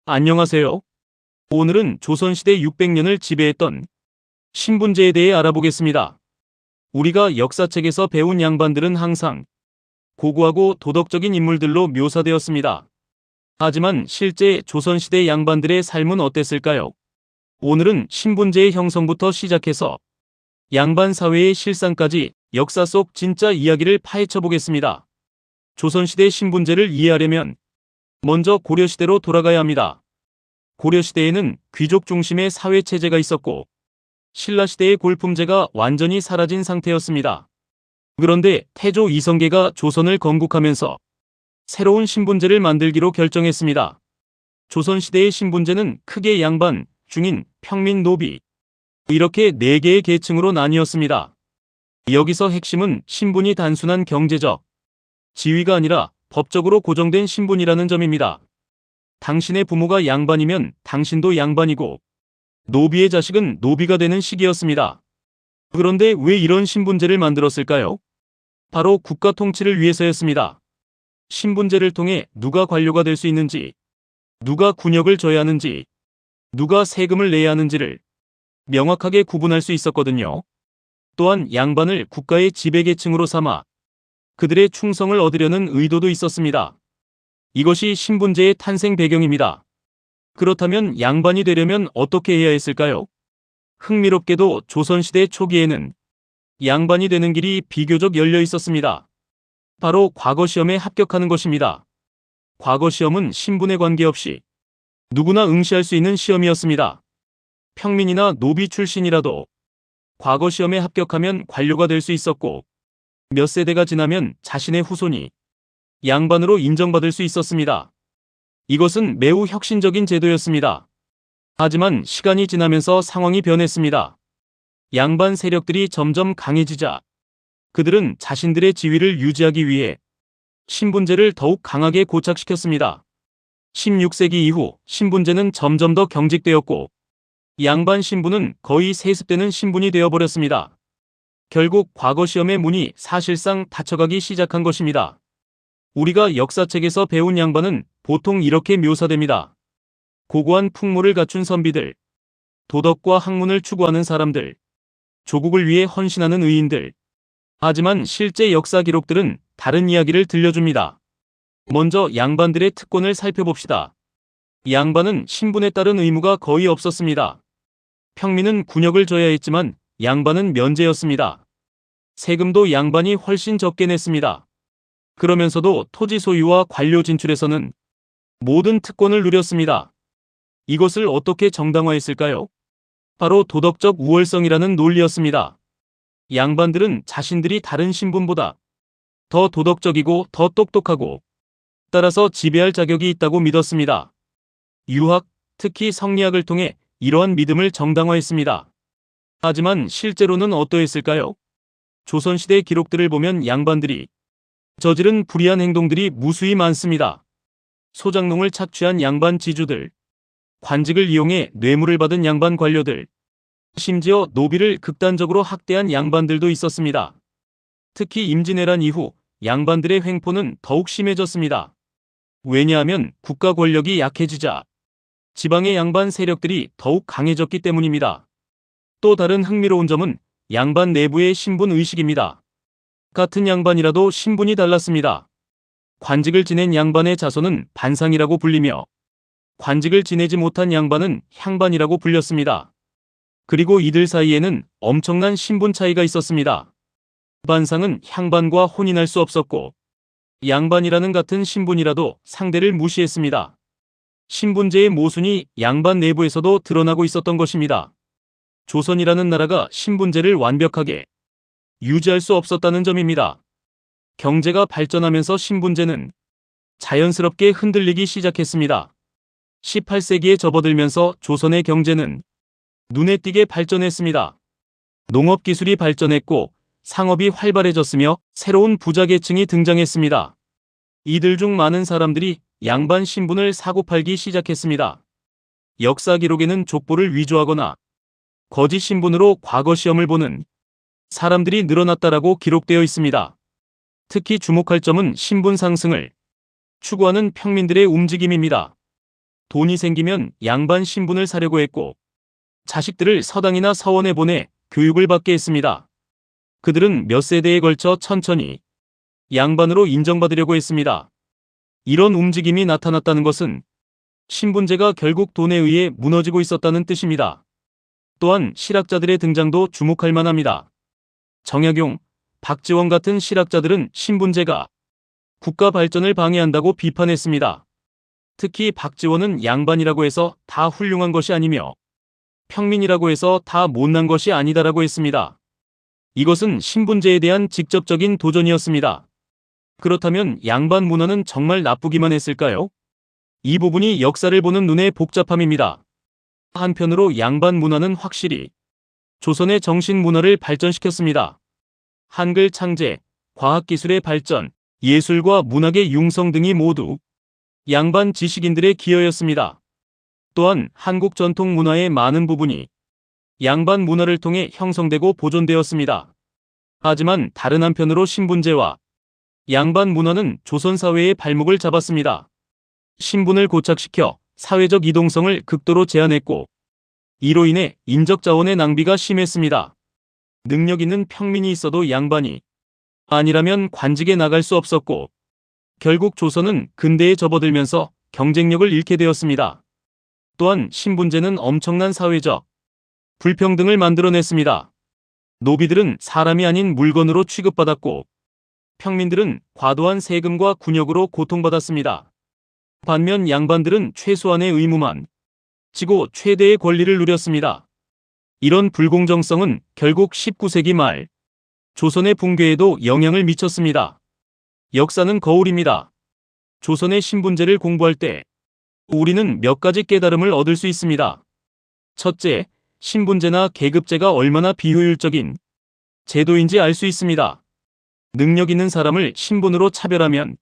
안녕하세요. 오늘은 조선시대 600년을 지배했던 신분제에 대해 알아보겠습니다. 우리가 역사책에서 배운 양반들은 항상 고고하고 도덕적인 인물들로 묘사되었습니다. 하지만 실제 조선시대 양반들의 삶은 어땠을까요? 오늘은 신분제의 형성부터 시작해서 양반 사회의 실상까지 역사 속 진짜 이야기를 파헤쳐 보겠습니다. 조선시대 신분제를 이해하려면 먼저 고려시대로 돌아가야 합니다. 고려시대에는 귀족 중심의 사회체제가 있었고 신라시대의 골품제가 완전히 사라진 상태였습니다. 그런데 태조 이성계가 조선을 건국하면서 새로운 신분제를 만들기로 결정했습니다. 조선시대의 신분제는 크게 양반, 중인, 평민, 노비 이렇게 4개의 계층으로 나뉘었습니다. 여기서 핵심은 신분이 단순한 경제적 지위가 아니라 법적으로 고정된 신분이라는 점입니다. 당신의 부모가 양반이면 당신도 양반이고 노비의 자식은 노비가 되는 시기였습니다. 그런데 왜 이런 신분제를 만들었을까요? 바로 국가 통치를 위해서였습니다. 신분제를 통해 누가 관료가 될 수 있는지, 누가 군역을 져야 하는지, 누가 세금을 내야 하는지를 명확하게 구분할 수 있었거든요. 또한 양반을 국가의 지배계층으로 삼아 그들의 충성을 얻으려는 의도도 있었습니다. 이것이 신분제의 탄생 배경입니다. 그렇다면 양반이 되려면 어떻게 해야 했을까요? 흥미롭게도 조선시대 초기에는 양반이 되는 길이 비교적 열려 있었습니다. 바로 과거시험에 합격하는 것입니다. 과거시험은 신분에 관계없이 누구나 응시할 수 있는 시험이었습니다. 평민이나 노비 출신이라도 과거시험에 합격하면 관료가 될 수 있었고 몇 세대가 지나면 자신의 후손이 양반으로 인정받을 수 있었습니다. 이것은 매우 혁신적인 제도였습니다. 하지만 시간이 지나면서 상황이 변했습니다. 양반 세력들이 점점 강해지자 그들은 자신들의 지위를 유지하기 위해 신분제를 더욱 강하게 고착시켰습니다. 16세기 이후 신분제는 점점 더 경직되었고 양반 신분은 거의 세습되는 신분이 되어버렸습니다. 결국 과거시험의 문이 사실상 닫혀가기 시작한 것입니다. 우리가 역사책에서 배운 양반은 보통 이렇게 묘사됩니다. 고고한 풍모를 갖춘 선비들, 도덕과 학문을 추구하는 사람들, 조국을 위해 헌신하는 의인들. 하지만 실제 역사 기록들은 다른 이야기를 들려줍니다. 먼저 양반들의 특권을 살펴봅시다. 양반은 신분에 따른 의무가 거의 없었습니다. 평민은 군역을 져야 했지만 양반은 면제였습니다. 세금도 양반이 훨씬 적게 냈습니다. 그러면서도 토지 소유와 관료 진출에서는 모든 특권을 누렸습니다. 이것을 어떻게 정당화했을까요? 바로 도덕적 우월성이라는 논리였습니다. 양반들은 자신들이 다른 신분보다 더 도덕적이고 더 똑똑하고 따라서 지배할 자격이 있다고 믿었습니다. 유학, 특히 성리학을 통해 이러한 믿음을 정당화했습니다. 하지만 실제로는 어떠했을까요? 조선시대 기록들을 보면 양반들이 저지른 불의한 행동들이 무수히 많습니다. 소장농을 착취한 양반 지주들, 관직을 이용해 뇌물을 받은 양반 관료들, 심지어 노비를 극단적으로 학대한 양반들도 있었습니다. 특히 임진왜란 이후 양반들의 횡포는 더욱 심해졌습니다. 왜냐하면 국가 권력이 약해지자 지방의 양반 세력들이 더욱 강해졌기 때문입니다. 또 다른 흥미로운 점은 양반 내부의 신분 의식입니다. 같은 양반이라도 신분이 달랐습니다. 관직을 지낸 양반의 자손은 반상이라고 불리며 관직을 지내지 못한 양반은 향반이라고 불렸습니다. 그리고 이들 사이에는 엄청난 신분 차이가 있었습니다. 반상은 향반과 혼인할 수 없었고 양반이라는 같은 신분이라도 상대를 무시했습니다. 신분제의 모순이 양반 내부에서도 드러나고 있었던 것입니다. 조선이라는 나라가 신분제를 완벽하게 유지할 수 없었다는 점입니다. 경제가 발전하면서 신분제는 자연스럽게 흔들리기 시작했습니다. 18세기에 접어들면서 조선의 경제는 눈에 띄게 발전했습니다. 농업기술이 발전했고 상업이 활발해졌으며 새로운 부자계층이 등장했습니다. 이들 중 많은 사람들이 양반 신분을 사고팔기 시작했습니다. 역사 기록에는 족보를 위조하거나 거짓 신분으로 과거 시험을 보는 사람들이 늘어났다라고 기록되어 있습니다. 특히 주목할 점은 신분 상승을 추구하는 평민들의 움직임입니다. 돈이 생기면 양반 신분을 사려고 했고 자식들을 서당이나 서원에 보내 교육을 받게 했습니다. 그들은 몇 세대에 걸쳐 천천히 양반으로 인정받으려고 했습니다. 이런 움직임이 나타났다는 것은 신분제가 결국 돈에 의해 무너지고 있었다는 뜻입니다. 또한 실학자들의 등장도 주목할 만합니다. 정약용, 박지원 같은 실학자들은 신분제가 국가 발전을 방해한다고 비판했습니다. 특히 박지원은 양반이라고 해서 다 훌륭한 것이 아니며 평민이라고 해서 다 못난 것이 아니다라고 했습니다. 이것은 신분제에 대한 직접적인 도전이었습니다. 그렇다면 양반 문화는 정말 나쁘기만 했을까요? 이 부분이 역사를 보는 눈의 복잡함입니다. 한편으로 양반 문화는 확실히 조선의 정신 문화를 발전시켰습니다. 한글 창제, 과학기술의 발전, 예술과 문학의 융성 등이 모두 양반 지식인들의 기여였습니다. 또한 한국 전통 문화의 많은 부분이 양반 문화를 통해 형성되고 보존되었습니다. 하지만 다른 한편으로 신분제와 양반 문화는 조선 사회의 발목을 잡았습니다. 신분을 고착시켜 사회적 이동성을 극도로 제한했고 이로 인해 인적 자원의 낭비가 심했습니다. 능력 있는 평민이 있어도 양반이 아니라면 관직에 나갈 수 없었고 결국 조선은 근대에 접어들면서 경쟁력을 잃게 되었습니다. 또한 신분제는 엄청난 사회적 불평등을 만들어냈습니다. 노비들은 사람이 아닌 물건으로 취급받았고 평민들은 과도한 세금과 군역으로 고통받았습니다. 반면 양반들은 최소한의 의무만 지고 최대의 권리를 누렸습니다. 이런 불공정성은 결국 19세기 말 조선의 붕괴에도 영향을 미쳤습니다. 역사는 거울입니다. 조선의 신분제를 공부할 때 우리는 몇 가지 깨달음을 얻을 수 있습니다. 첫째, 신분제나 계급제가 얼마나 비효율적인 제도인지 알 수 있습니다. 능력 있는 사람을 신분으로 차별하면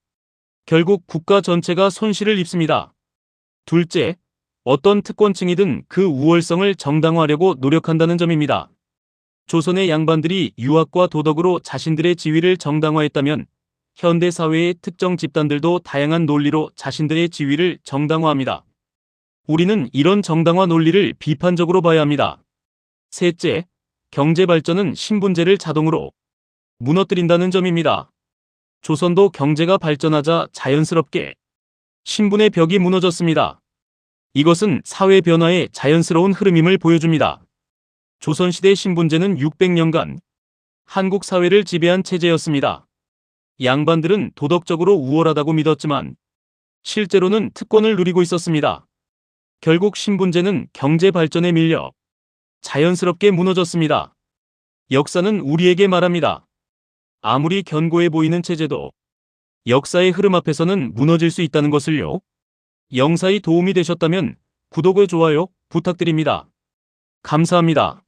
결국 국가 전체가 손실을 입습니다. 둘째, 어떤 특권층이든 그 우월성을 정당화하려고 노력한다는 점입니다. 조선의 양반들이 유학과 도덕으로 자신들의 지위를 정당화했다면 현대 사회의 특정 집단들도 다양한 논리로 자신들의 지위를 정당화합니다. 우리는 이런 정당화 논리를 비판적으로 봐야 합니다. 셋째, 경제 발전은 신분제를 자동으로 무너뜨린다는 점입니다. 조선도 경제가 발전하자 자연스럽게 신분의 벽이 무너졌습니다. 이것은 사회 변화의 자연스러운 흐름임을 보여줍니다. 조선시대 신분제는 600년간 한국 사회를 지배한 체제였습니다. 양반들은 도덕적으로 우월하다고 믿었지만 실제로는 특권을 누리고 있었습니다. 결국 신분제는 경제 발전에 밀려 자연스럽게 무너졌습니다. 역사는 우리에게 말합니다. 아무리 견고해 보이는 체제도 역사의 흐름 앞에서는 무너질 수 있다는 것을요. 영상이 도움이 되셨다면 구독과 좋아요 부탁드립니다. 감사합니다.